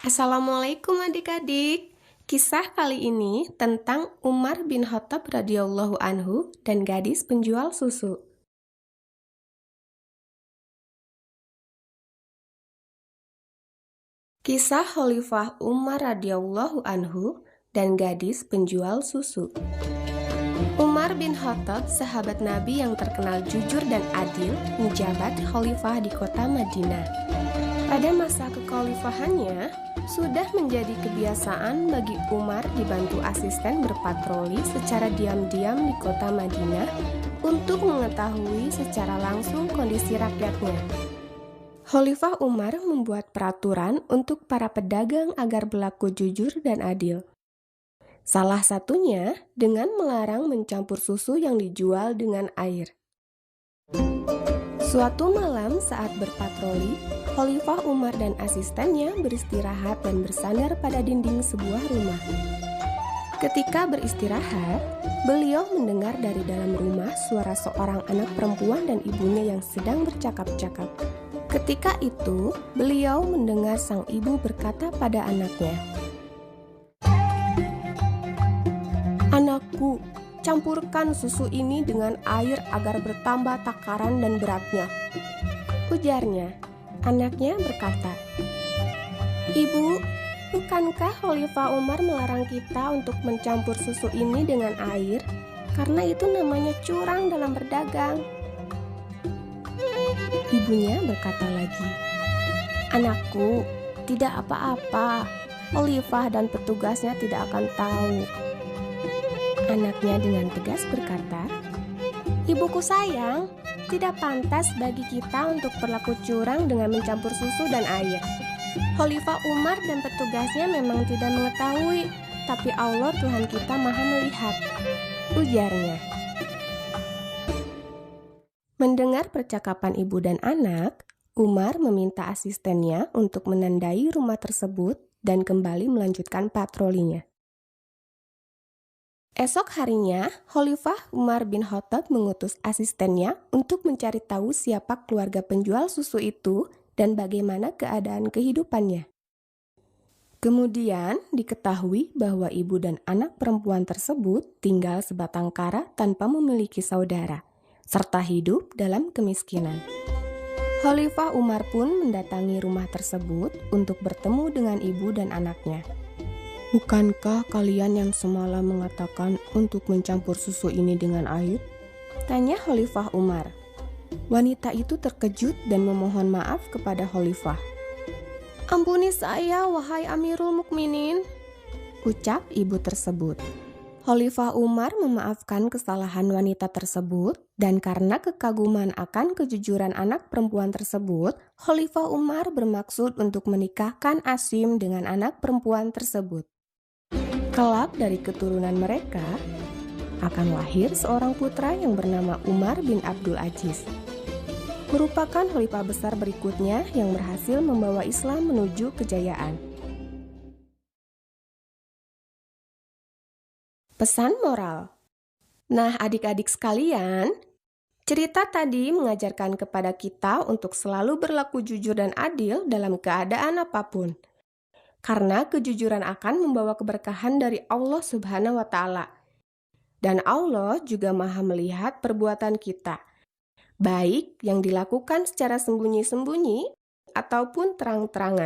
Assalamualaikum adik-adik. Kisah kali ini tentang Umar bin Khattab radhiyallahu anhu dan gadis penjual susu. Kisah Khalifah Umar radhiyallahu anhu dan gadis penjual susu. Umar bin Khattab, sahabat Nabi yang terkenal jujur dan adil, menjabat khalifah di kota Madinah. Pada masa kekhalifahannya, sudah menjadi kebiasaan bagi Umar dibantu asisten berpatroli secara diam-diam di kota Madinah untuk mengetahui secara langsung kondisi rakyatnya. Khalifah Umar membuat peraturan untuk para pedagang agar berlaku jujur dan adil. Salah satunya dengan melarang mencampur susu yang dijual dengan air. Suatu malam saat berpatroli, Khalifah Umar dan asistennya beristirahat dan bersandar pada dinding sebuah rumah. Ketika beristirahat, beliau mendengar dari dalam rumah suara seorang anak perempuan dan ibunya yang sedang bercakap-cakap. Ketika itu, beliau mendengar sang ibu berkata pada anaknya, "Anakku, campurkan susu ini dengan air agar bertambah takaran dan beratnya," ujarnya. Anaknya berkata, "Ibu, bukankah Khalifah Umar melarang kita untuk mencampur susu ini dengan air? Karena itu namanya curang dalam berdagang." Ibunya berkata lagi, "Anakku, tidak apa-apa. Khalifah dan petugasnya tidak akan tahu." Anaknya dengan tegas berkata, "Ibuku sayang, tidak pantas bagi kita untuk berlaku curang dengan mencampur susu dan air. Khalifah Umar dan petugasnya memang tidak mengetahui, tapi Allah Tuhan kita Maha melihat," ujarnya. Mendengar percakapan ibu dan anak, Umar meminta asistennya untuk menandai rumah tersebut dan kembali melanjutkan patrolinya. Esok harinya, Khalifah Umar bin Khattab mengutus asistennya untuk mencari tahu siapa keluarga penjual susu itu dan bagaimana keadaan kehidupannya. Kemudian diketahui bahwa ibu dan anak perempuan tersebut tinggal sebatang kara tanpa memiliki saudara, serta hidup dalam kemiskinan. Khalifah Umar pun mendatangi rumah tersebut untuk bertemu dengan ibu dan anaknya. "Bukankah kalian yang semalam mengatakan untuk mencampur susu ini dengan air?" tanya Khalifah Umar. Wanita itu terkejut dan memohon maaf kepada Khalifah. "Ampuni saya, wahai Amirul Mukminin," ucap ibu tersebut. Khalifah Umar memaafkan kesalahan wanita tersebut, dan karena kekaguman akan kejujuran anak perempuan tersebut, Khalifah Umar bermaksud untuk menikahkan Asim dengan anak perempuan tersebut. Kelak dari keturunan mereka akan lahir seorang putra yang bernama Umar bin Abdul Aziz. Merupakan khalifah besar berikutnya yang berhasil membawa Islam menuju kejayaan. Pesan moral. Nah, adik-adik sekalian, cerita tadi mengajarkan kepada kita untuk selalu berlaku jujur dan adil dalam keadaan apapun. Karena kejujuran akan membawa keberkahan dari Allah Subhanahu wa Ta'ala. Dan Allah juga Maha melihat perbuatan kita, baik yang dilakukan secara sembunyi-sembunyi ataupun terang-terangan.